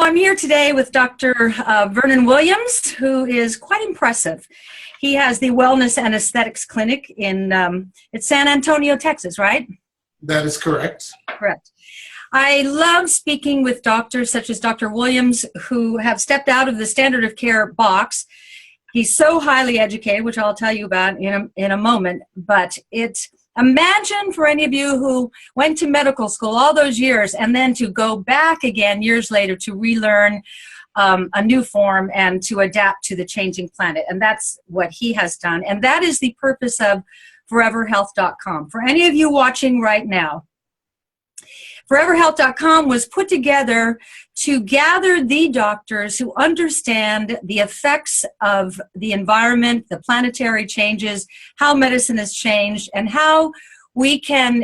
I'm here today with Dr. Vernon Williams, who is quite impressive. He has the Wellness and Aesthetics Clinic in it's San Antonio, Texas, right? That is correct. Correct. I love speaking with doctors such as Dr. Williams, who have stepped out of the standard of care box. He's so highly educated, which I'll tell you about in a moment, but imagine for any of you who went to medical school all those years and then to go back again years later to relearn a new form and to adapt to the changing planet. And that's what he has done. And that is the purpose of foreverhealth.com. For any of you watching right now, foreverhealth.com was put together to gather the doctors who understand the effects of the environment, the planetary changes, how medicine has changed, and how we can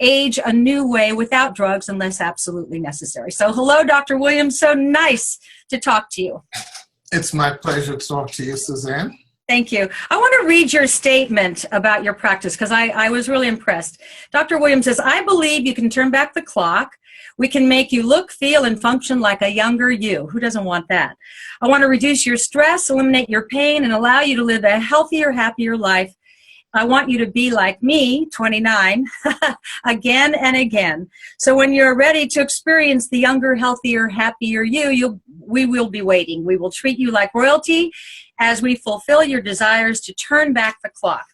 age a new way without drugs unless absolutely necessary. So hello, Dr. Williams. So nice to talk to you. It's my pleasure to talk to you, Suzanne. Thank you. I want to read your statement about your practice because I was really impressed. Dr. Williams says, I believe you can turn back the clock. We can make you look, feel, and function like a younger you. Who doesn't want that? I want to reduce your stress, eliminate your pain, and allow you to live a healthier, happier life. I want you to be like me, 29, again and again. So when you're ready to experience the younger, healthier, happier you, we will be waiting. We will treat you like royalty as we fulfill your desires to turn back the clock.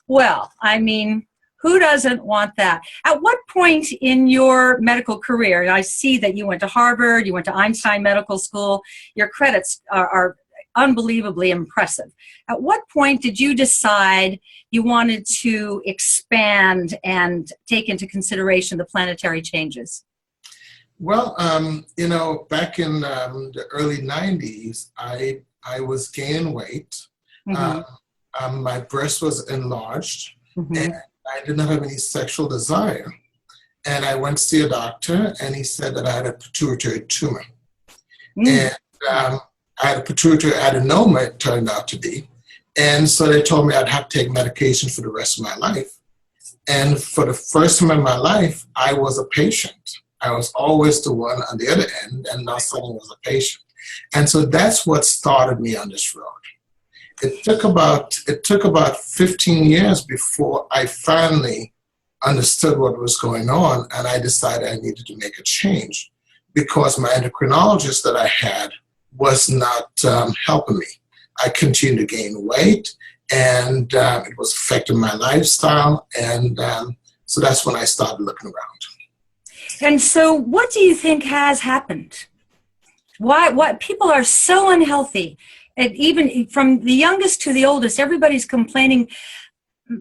Well, I mean, who doesn't want that? At what point in your medical career, I see that you went to Harvard, you went to Einstein Medical School, your credits are unbelievably impressive. At what point did you decide you wanted to expand and take into consideration the planetary changes? Well, back in the early 90s, I was gaining weight. Mm-hmm. My breast was enlarged, mm-hmm. and I did not have any sexual desire. And I went to see a doctor, and he said that I had a pituitary tumor. Mm. And I had a pituitary adenoma, it turned out to be. And so they told me I'd have to take medication for the rest of my life. And for the first time in my life, I was a patient. I was always the one on the other end, and now suddenly was a patient. And so that's what started me on this road. It took about 15 years before I finally understood what was going on, and I decided I needed to make a change because my endocrinologist that I had was not helping me. I continued to gain weight, and it was affecting my lifestyle, and so that's when I started looking around. And so what do you think has happened? Why people are so unhealthy? And even from the youngest to the oldest, everybody's complaining.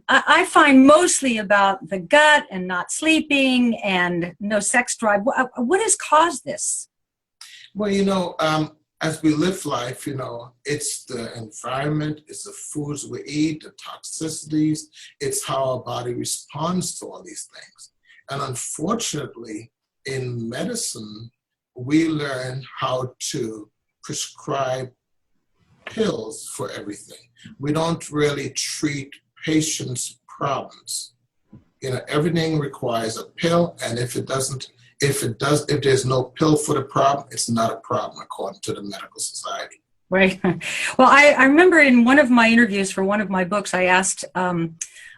I find mostly about the gut and not sleeping and no sex drive. What has caused this? Well, as we live life, it's the environment, it's the foods we eat, the toxicities, it's how our body responds to all these things. And unfortunately, in medicine, we learn how to prescribe pills for everything. We don't really treat patients' problems. Everything requires a pill, and if there's no pill for the problem, it's not a problem according to the medical society. Right. Well, I remember in one of my interviews for one of my books, I asked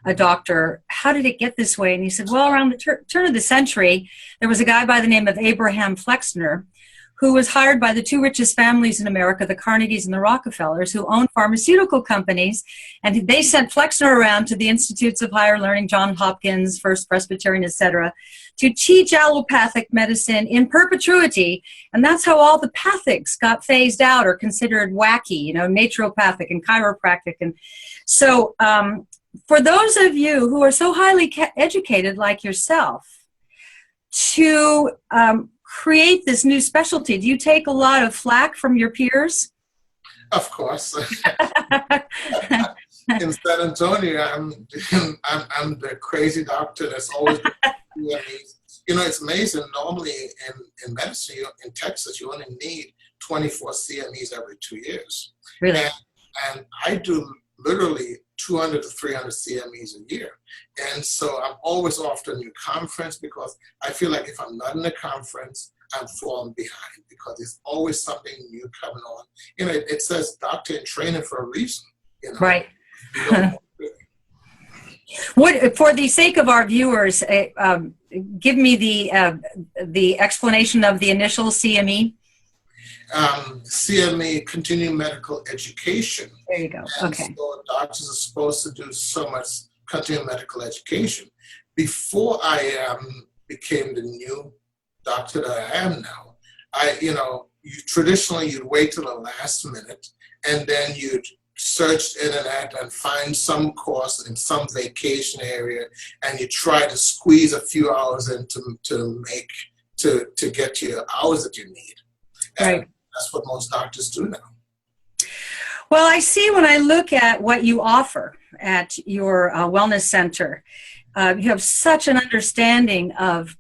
a doctor, how did it get this way? And he said, well, around the turn of the century, there was a guy by the name of Abraham Flexner who was hired by the two richest families in America, the Carnegies and the Rockefellers, who owned pharmaceutical companies. And they sent Flexner around to the Institutes of Higher Learning, Johns Hopkins, First Presbyterian, etc., to teach allopathic medicine in perpetuity. And that's how all the pathics got phased out or considered wacky, naturopathic and chiropractic. And so for those of you who are so highly educated like yourself, to create this new specialty, do you take a lot of flack from your peers? Of course. In San Antonio, I'm the crazy doctor that's always it's amazing. Normally in medicine, in Texas, you only need 24 CMEs every 2 years. Really? And I do literally 200 to 300 CMEs a year. And so I'm always off to a new conference because I feel like if I'm not in a conference, I'm falling behind because there's always something new coming on. You know, it says doctor in training for a reason. You know, Right. you don't know. What, for the sake of our viewers, give me the explanation of the initial CME. CME, continuing medical education. There you go. And Okay. so doctors are supposed to do so much continuing medical education. Before I became the new doctor that I am now, traditionally you'd wait till the last minute and then you'd search the internet and find some course in some vacation area and you try to squeeze a few hours in to get your hours that you need. And Right. that's what most doctors do now. Well, I see when I look at what you offer at your wellness center, you have such an understanding of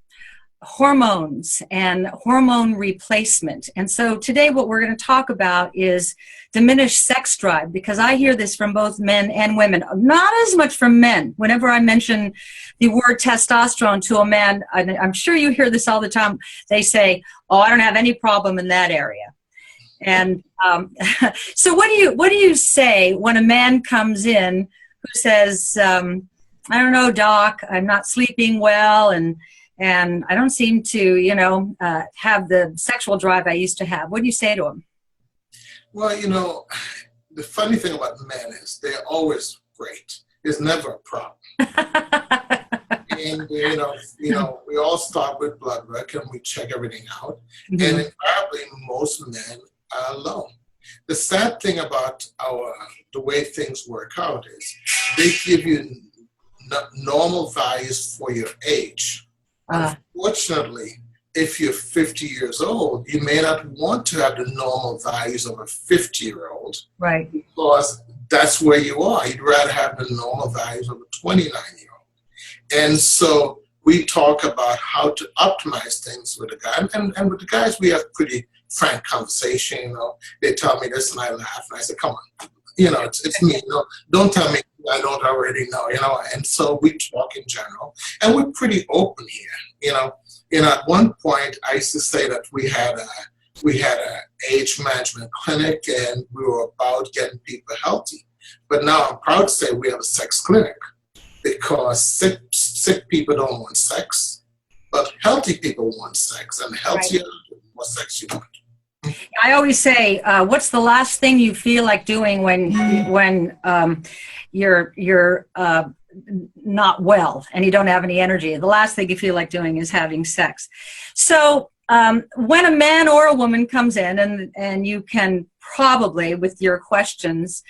hormones and hormone replacement. And so today what we're going to talk about is diminished sex drive, because I hear this from both men and women, not as much from men. Whenever I mention the word testosterone to a man, I'm sure you hear this all the time, they say, oh, I don't have any problem in that area. And so what do you say when a man comes in who says, I don't know, doc, I'm not sleeping well, and I don't seem to, have the sexual drive I used to have. What do you say to him? Well, the funny thing about men is they're always great. There's never a problem. And, we all start with blood work and we check everything out. Mm-hmm. And invariably, most men are low. The sad thing about the way things work out is they give you normal values for your age. Unfortunately, if you're 50 years old, you may not want to have the normal values of a 50-year-old. Right. Because that's where you are. You'd rather have the normal values of a 29-year-old. And so we talk about how to optimize things with the guy. And with the guys, we have pretty frank conversation. They tell me this and I laugh and I say, come on, it's me. Don't tell me I don't already know, and so we talk in general, and we're pretty open here, at one point, I used to say that we had a age management clinic, and we were about getting people healthy. But now I'm proud to say we have a sex clinic, because sick people don't want sex, but healthy people want sex, and healthier, the more sex you want. I always say, what's the last thing you feel like doing when you're not well and you don't have any energy? The last thing you feel like doing is having sex. So when a man or a woman comes in, and you can probably, with your questions,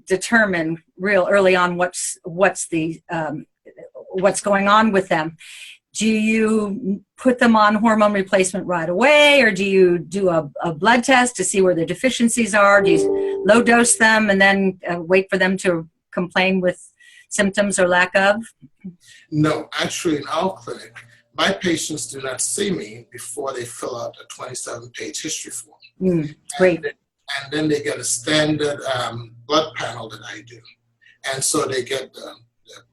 determine real early on what's going on with them. Do you put them on hormone replacement right away, or do you do a blood test to see where the deficiencies are? Do you low dose them and then wait for them to complain with symptoms or lack of? No, actually in our clinic, my patients do not see me before they fill out a 27-page history form. Great. And then they get a standard blood panel that I do. And so they get the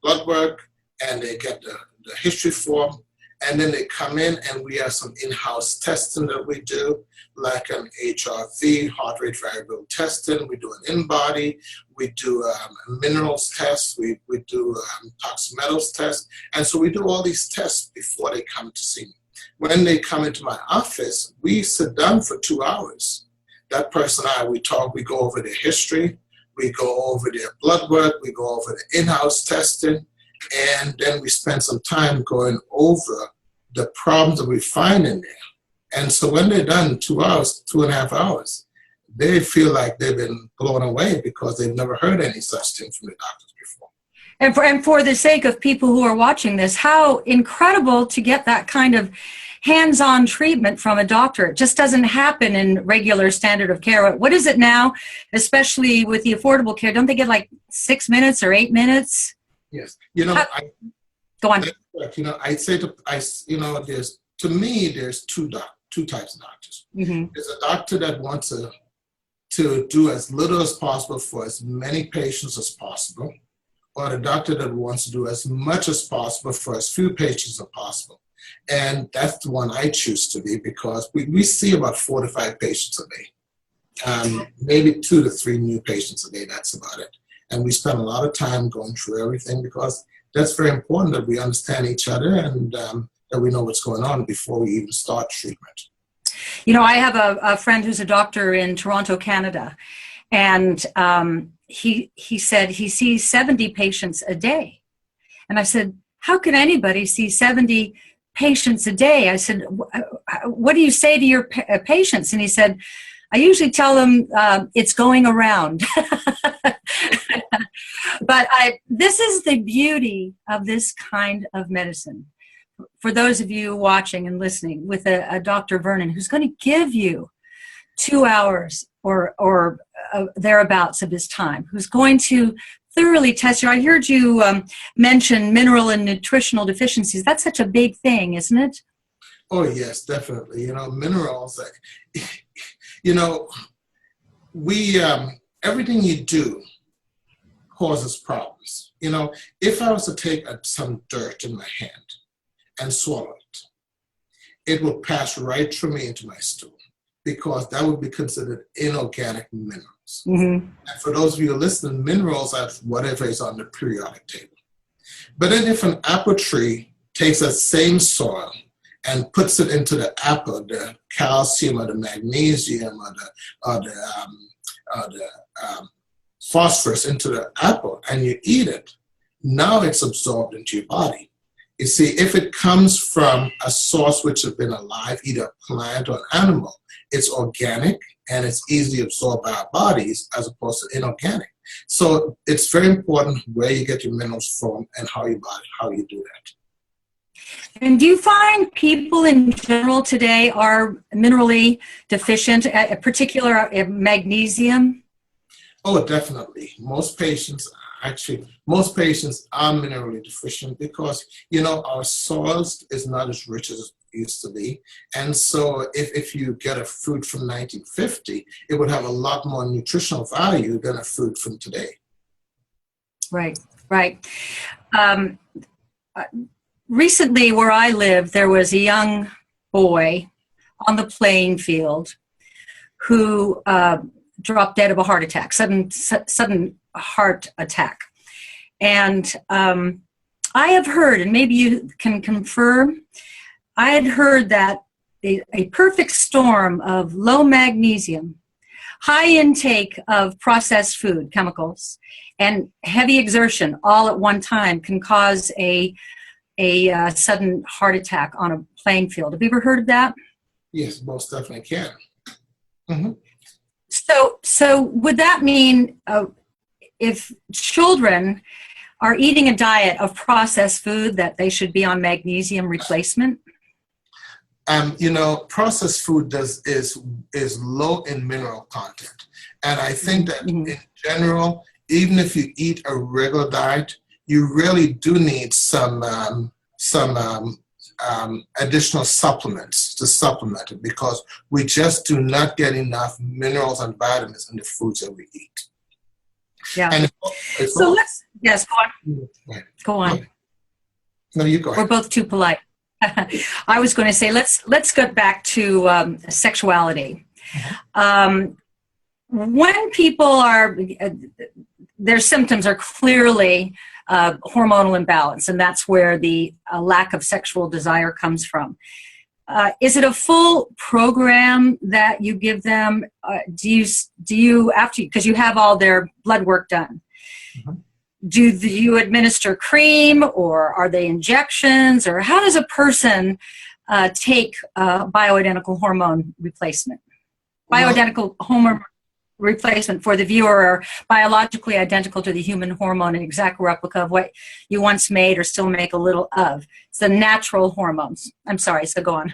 blood work and they get the history form, and then they come in and we have some in-house testing that we do, like an HRV, heart rate variability testing. We do an in-body, we do a minerals test, we do toxic metals test, and so we do all these tests before they come to see me. When they come into my office, we sit down for 2 hours. That person and I, we talk, we go over their history, we go over their blood work, we go over the in-house testing, and then we spend some time going over the problems that we find in there. And so when they're done 2 hours, 2.5 hours, they feel like they've been blown away because they've never heard any such thing from the doctors before. And for the sake of people who are watching this, how incredible to get that kind of hands-on treatment from a doctor. It just doesn't happen in regular standard of care. What is it now, especially with the affordable care? Don't they get like 6 minutes or 8 minutes? Yes. Go on. I say there's two types of doctors. Mm-hmm. There's a doctor that wants to do as little as possible for as many patients as possible, or the doctor that wants to do as much as possible for as few patients as possible. And that's the one I choose to be because we see about 4 to 5 patients a day. Maybe 2 to 3 new patients a day, that's about it. And we spend a lot of time going through everything because that's very important that we understand each other and that we know what's going on before we even start treatment. You know, I have a friend who's a doctor in Toronto, Canada, and he said he sees 70 patients a day. And I said, how can anybody see 70 patients a day? I said, what do you say to your patients? And he said, I usually tell them it's going around. But this is the beauty of this kind of medicine. For those of you watching and listening, with a Dr. Vernon who's going to give you 2 hours or thereabouts of his time, who's going to thoroughly test you. I heard you mention mineral and nutritional deficiencies. That's such a big thing, isn't it? Oh, yes, definitely. You know, minerals, everything you do causes problems. You know, if I was to take some dirt in my hand and swallow it, it will pass right through me into my stool because that would be considered inorganic minerals. Mm-hmm. And for those of you listening, minerals are whatever is on the periodic table. But then if an apple tree takes that same soil and puts it into the apple, the calcium or the magnesium or the phosphorus into the apple, and you eat it, now it's absorbed into your body. You see, if it comes from a source which has been alive, either a plant or an animal, it's organic and it's easily absorbed by our bodies as opposed to inorganic. So it's very important where you get your minerals from and how you do that. And do you find people in general today are minerally deficient, particular magnesium? Oh, definitely. Most patients are minerally deficient because, you know, our soils is not as rich as it used to be. And so if you get a fruit from 1950, it would have a lot more nutritional value than a fruit from today. Right, right. Recently, where I live, there was a young boy on the playing field who dropped dead of a heart attack, sudden heart attack. And I have heard, and maybe you can confirm, I had heard that a perfect storm of low magnesium, high intake of processed food, chemicals, and heavy exertion all at one time can cause a sudden heart attack on a playing field. Have you ever heard of that? Yes, most definitely can. Mm-hmm. So would that mean if children are eating a diet of processed food that they should be on magnesium replacement? You know, processed food is low in mineral content. And I think that in general, even if you eat a regular diet, you really do need some additional supplements to supplement it because we just do not get enough minerals and vitamins in the foods that we eat. Yeah. And so yes, go on. Right. Go on. No, you go ahead. We're both too polite. I was going to say, let's get back to sexuality. When people are, their symptoms are clearly hormonal imbalance, and that's where the lack of sexual desire comes from. Is it a full program that you give them? Do you after, because you have all their blood work done, do you administer cream, or are they injections, or how does a person take bioidentical hormone replacement? Bioidentical hormone replacement, for the viewer, are biologically identical to the human hormone, an exact replica of what you once made or still make a little of. It's the natural hormones. I'm sorry, so go on.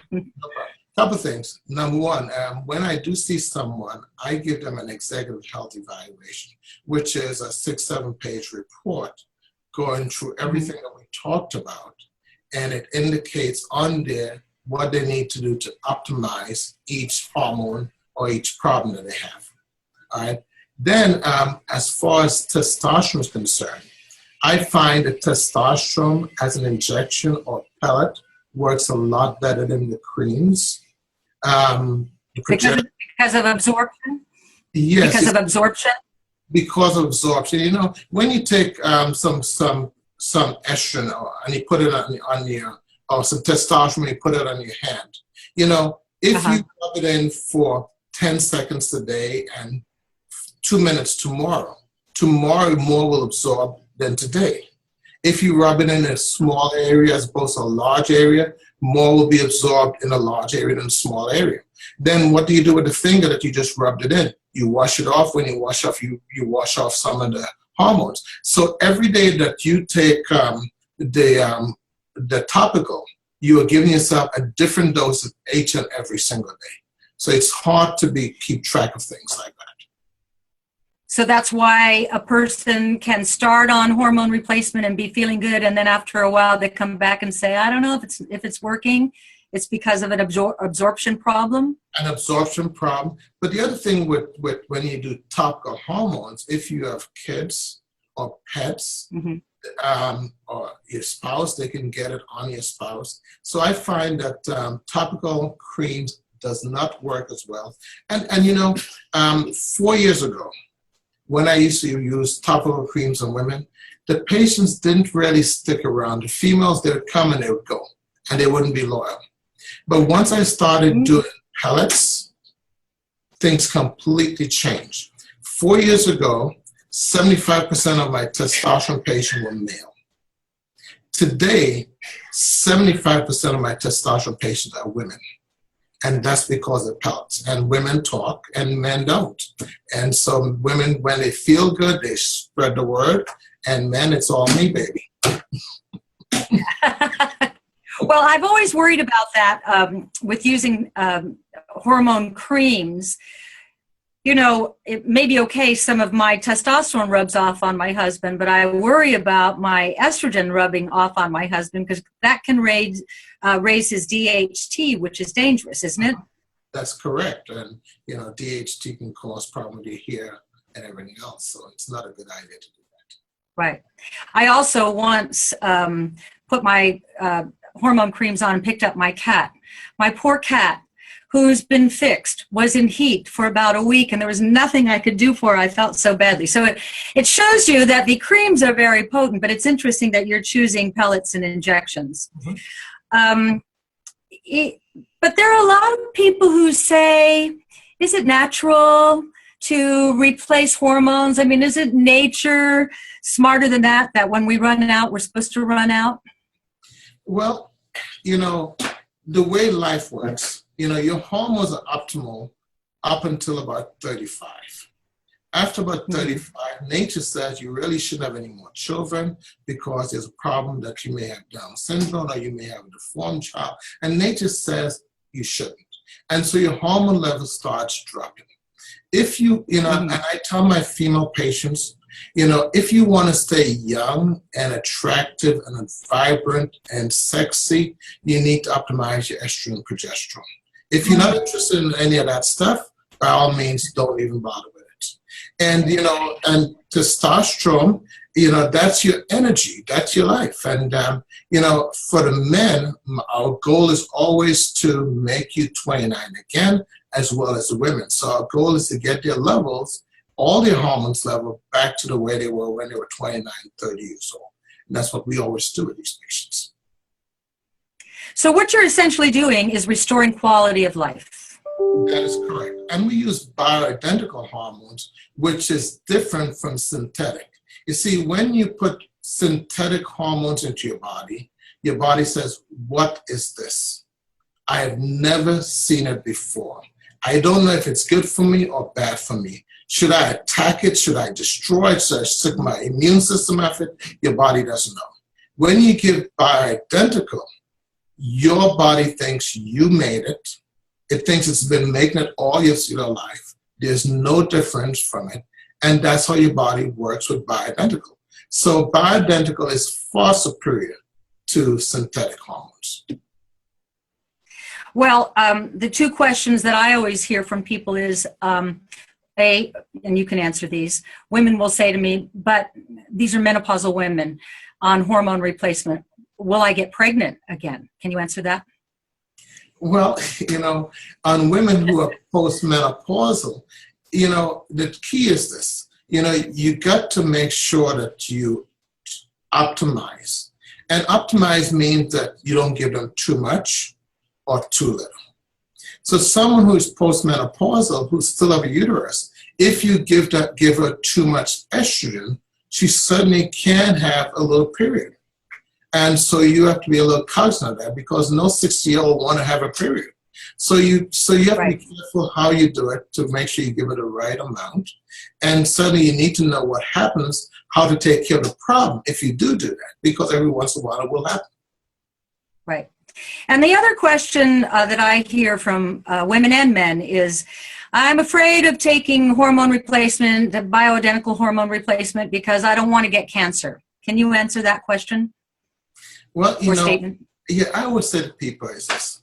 Couple things. Number one, when I do see someone, I give them an executive health evaluation, which is a 6-7 page report going through everything that we talked about, and it indicates on there what they need to do to optimize each hormone or each problem that they have. All right. Then, as far as testosterone is concerned, I find that testosterone as an injection or pellet works a lot better than the creams. Because of absorption? Yes. Because of absorption? Because of absorption. You know, when you take some estrogen and you put it on your, or some testosterone, you put it on your hand. You know, if you rub it in for 10 seconds today and 2 minutes tomorrow more will absorb than today. If you rub it in a small area as opposed to a large area, more will be absorbed in a large area than a small area. Then what do you do with the finger that you just rubbed it in? You wash it off. When you wash off, you wash off some of the hormones. So every day that you take the topical, you are giving yourself a different dose of each and every single day. So it's hard to keep track of things like that. So that's why a person can start on hormone replacement and be feeling good, and then after a while they come back and say, I don't know if it's working. It's because of an absorption problem? An absorption problem. But the other thing with when you do topical hormones, if you have kids or pets, or your spouse, they can get it on your spouse. So I find that topical creams does not work as well. And you know, 4 years ago, when I used to use topical creams on women, the patients didn't really stick around. The females, they would come and they would go, and they wouldn't be loyal. But once I started doing pellets, things completely changed. 4 years ago, 75% of my testosterone patients were male. Today, 75% of my testosterone patients are women. And that's because of pellets. And women talk and men don't. And so women, when they feel good, they spread the word. And men, it's all me, baby. Well, I've always worried about that with using hormone creams. You know, it may be okay, some of my testosterone rubs off on my husband, but I worry about my estrogen rubbing off on my husband because that can raise his DHT, which is dangerous, isn't it? That's correct. And, you know, DHT can cause problem with your hair and everything else. So it's not a good idea to do that. Right. I also once put my hormone creams on and picked up my cat. My poor cat, who's been fixed, was in heat for about a week, and there was nothing I could do for her. I felt so badly. So it shows you that the creams are very potent, but it's interesting that you're choosing pellets and injections. But there are a lot of people who say, is it natural to replace hormones? I mean, is it nature smarter than that when we run out, we're supposed to run out? Well, you know, the way life works, you know, your hormones are optimal up until about 35. After about 35, nature says you really shouldn't have any more children because there's a problem that you may have Down syndrome or you may have a deformed child. And nature says you shouldn't. And so your hormone level starts dropping. If you know, and I tell my female patients, you know, if you want to stay young and attractive and vibrant and sexy, you need to optimize your estrogen and progesterone. If you're not interested in any of that stuff, by all means, don't even bother with it. And, you know, and testosterone, you know, that's your energy, that's your life. And, you know, for the men, our goal is always to make you 29 again, as well as the women. So our goal is to get their levels, all their hormones level, back to the way they were when they were 29, 30 years old. And that's what we always do with these patients. So what you're essentially doing is restoring quality of life. That is correct. And we use bioidentical hormones, which is different from synthetic. You see, when you put synthetic hormones into your body says, what is this? I have never seen it before. I don't know if it's good for me or bad for me. Should I attack it? Should I destroy it? Should I stick my immune system after it? Your body doesn't know. When you give bioidentical, your body thinks you made it. It thinks it's been making it all your life. There's no difference from it. And that's how your body works with bioidentical. So bioidentical is far superior to synthetic hormones. Well, the two questions that I always hear from people is, and you can answer these, women will say to me, but these are menopausal women on hormone replacement. will I get pregnant again? Can you answer that? Well, on women who are postmenopausal, the key is this. You got to make sure that you optimize. And optimize means that you don't give them too much or too little. So someone who's postmenopausal, who still have a uterus, if you give her too much estrogen, she suddenly can have a little period. And so you have to be a little cognizant of that, because no 60-year-old want to have a period. So you have to be careful how you do it to make sure you give it the right amount. And certainly you need to know what happens, how to take care of the problem if you do that, because every once in a while it will happen. Right. And the other question that I hear from women and men is, I'm afraid of taking hormone replacement, the bioidentical hormone replacement, because I don't want to get cancer. Can you answer that question? Well, statement? Yeah, I always say to people is this,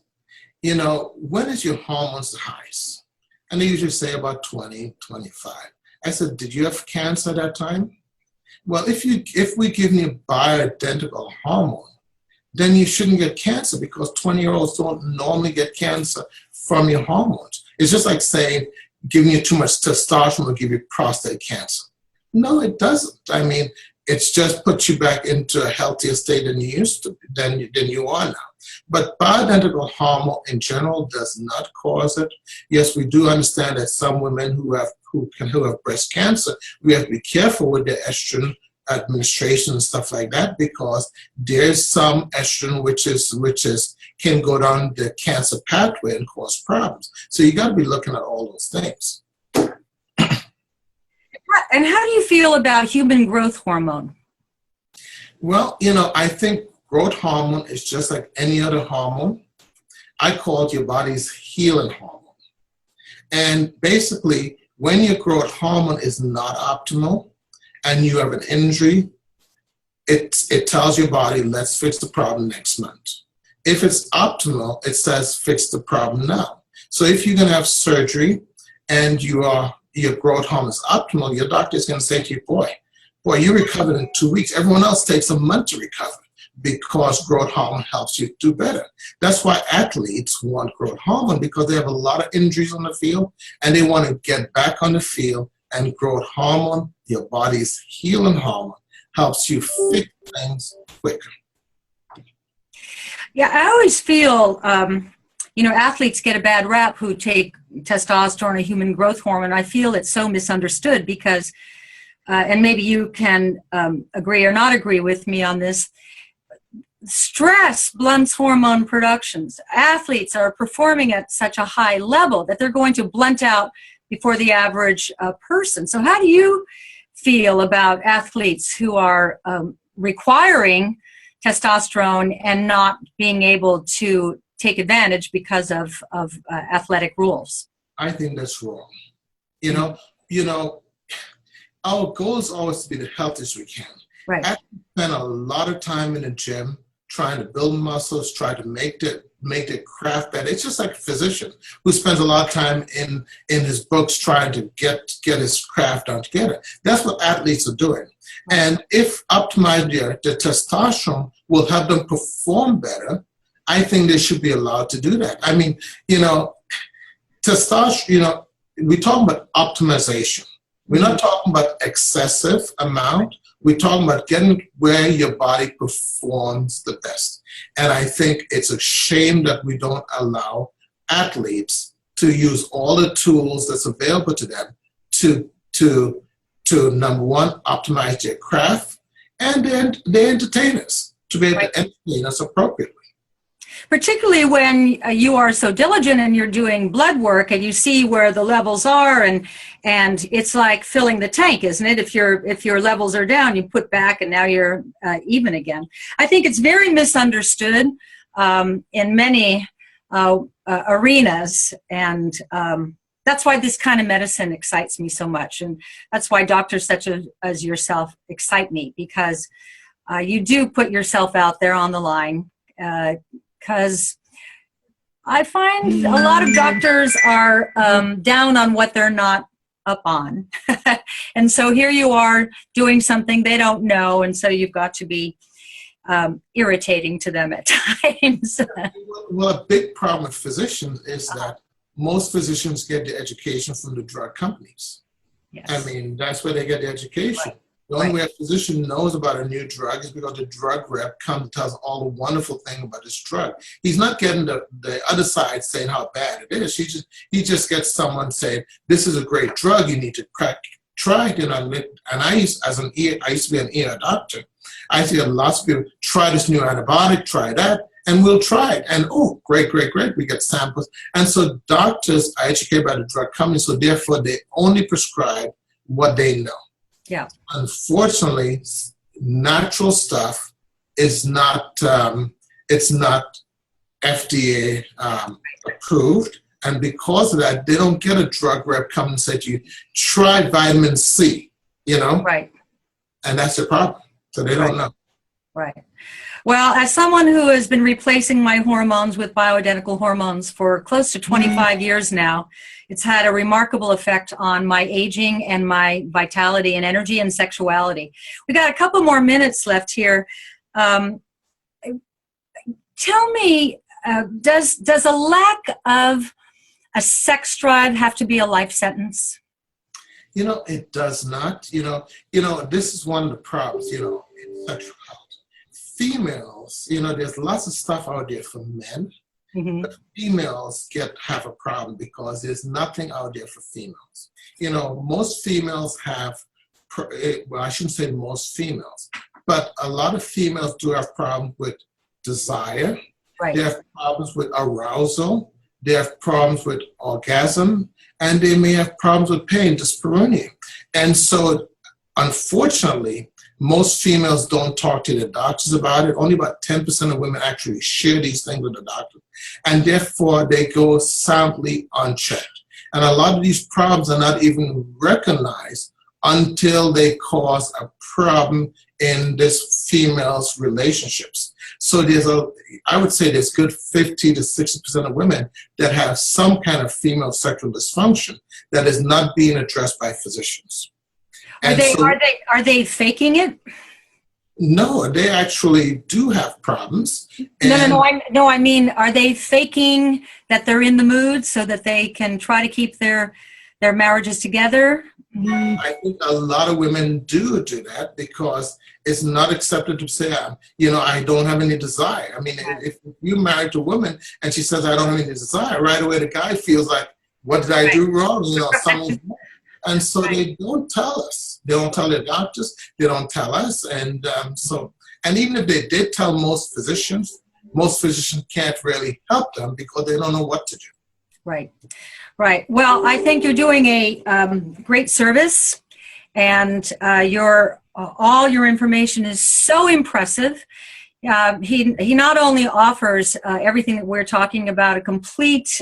when is your hormones the highest? And they usually say about 20, 25. I said, did you have cancer at that time? Well, if we give you bioidentical hormone, then you shouldn't get cancer, because 20-year-olds don't normally get cancer from your hormones. It's just like saying giving you too much testosterone will give you prostate cancer. No, it doesn't. I mean, it's just put you back into a healthier state than you used to, than you are now. But bioidentical hormone in general does not cause it. Yes, we do understand that some women who have breast cancer, we have to be careful with their estrogen administration and stuff like that, because there's some estrogen which can go down the cancer pathway and cause problems. So you got to be looking at all those things. And how do you feel about human growth hormone? Well, I think growth hormone is just like any other hormone. I call it your body's healing hormone. And basically, when your growth hormone is not optimal and you have an injury, it tells your body, let's fix the problem next month. If it's optimal, it says fix the problem now. So if you're going to have surgery and your growth hormone is optimal, your doctor is going to say to you, boy, you recovered in 2 weeks. Everyone else takes a month to recover, because growth hormone helps you do better. That's why athletes want growth hormone, because they have a lot of injuries on the field and they want to get back on the field, and growth hormone, your body's healing hormone, helps you fix things quicker. Yeah, I always feel, athletes get a bad rap who take testosterone or human growth hormone. I feel it's so misunderstood because, and maybe you can agree or not agree with me on this, stress blunts hormone productions. Athletes are performing at such a high level that they're going to blunt out before the average person. So how do you feel about athletes who are requiring testosterone and not being able to take advantage because of athletic rules? I think that's wrong. Our goal is always to be the healthiest we can. Right. I spend a lot of time in the gym trying to build muscles, try to make the craft better. It's just like a physician who spends a lot of time in his books trying to get his craft down together. That's what athletes are doing. And if optimized, the testosterone will help them perform better, I think they should be allowed to do that. I mean, testosterone, we talk about optimization. We're not talking about excessive amount. We're talking about getting where your body performs the best. And I think it's a shame that we don't allow athletes to use all the tools that's available to them to number one, optimize their craft, and then the entertainers to be able to entertain us appropriately. Particularly when you are so diligent and you're doing blood work and you see where the levels are, and it's like filling the tank, isn't it? If your levels are down, you put back and now you're even again. I think it's very misunderstood in many arenas, and that's why this kind of medicine excites me so much, and that's why doctors such as yourself excite me, because you do put yourself out there on the line. Because I find a lot of doctors are down on what they're not up on. And so here you are doing something they don't know, and so you've got to be irritating to them at times. Well, a big problem with physicians is that most physicians get their education from the drug companies. Yes. I mean, that's where they get their education. Right. The only way a physician knows about a new drug is because the drug rep comes and tells all the wonderful thing about this drug. He's not getting the other side saying how bad it is. He just gets someone saying, this is a great drug, you need to try it. And I used to be an ear doctor. I see lots of people, try this new antibiotic, try that, and we'll try it. And oh, great, great, great, we get samples. And so doctors are educated by the drug company, so therefore they only prescribe what they know. Yeah. Unfortunately, natural stuff is not, it's not FDA approved. And because of that, they don't get a drug rep come and say to you, try vitamin C, Right. And that's the problem. So they don't know. Right. Well, as someone who has been replacing my hormones with bioidentical hormones for close to 25 years now, it's had a remarkable effect on my aging and my vitality and energy and sexuality. We got a couple more minutes left here. Tell me, does a lack of a sex drive have to be a life sentence? It does not. This is one of the problems, in sexual health. Females, there's lots of stuff out there for men, but females have a problem because there's nothing out there for females. Most females have, well, I shouldn't say most females, but a lot of females do have problems with desire. Right. They have problems with arousal. They have problems with orgasm, and they may have problems with pain, dyspareunia. And so, unfortunately, most females don't talk to their doctors about it. Only about 10% of women actually share these things with the doctor. And therefore, they go silently unchecked. And a lot of these problems are not even recognized until they cause a problem in this female's relationships. So I would say there's good 50 to 60% of women that have some kind of female sexual dysfunction that is not being addressed by physicians. Are they faking it? No, they actually do have problems. No. I mean, are they faking that they're in the mood so that they can try to keep their marriages together? I think a lot of women do that because it's not accepted to say, I don't have any desire. I mean, if you married a woman and she says, I don't have any desire, right away the guy feels like, what did I do wrong? Something's wrong. And so they don't tell us. They don't tell their doctors. They don't tell us. And and even if they did tell most physicians can't really help them because they don't know what to do. Right. Right. Well, I think you're doing a great service, and all your information is so impressive. He not only offers everything that we're talking about, a complete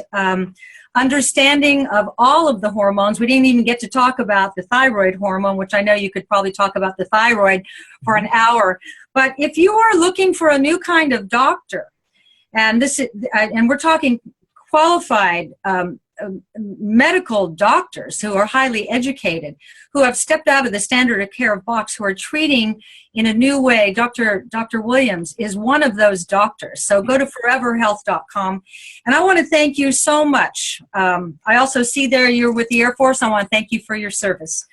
understanding of all of the hormones. We didn't even get to talk about the thyroid hormone, which I know you could probably talk about the thyroid for an hour. But if you are looking for a new kind of doctor, and we're talking qualified medical doctors who are highly educated, who have stepped out of the standard of care box, who are treating in a new way. Dr. Williams is one of those doctors. So go to foreverhealth.com. And I want to thank you so much. I also see there you're with the Air Force. I want to thank you for your service.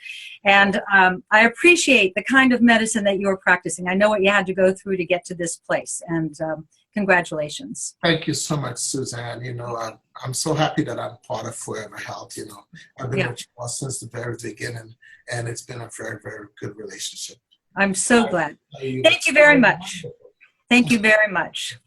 And I appreciate the kind of medicine that you are practicing. I know what you had to go through to get to this place. And congratulations. Thank you so much, Suzanne. I'm so happy that I'm part of Forever Health. I've been with you since the very beginning, and it's been a very, very good relationship. I'm so glad. Thank you very much. Thank you very much.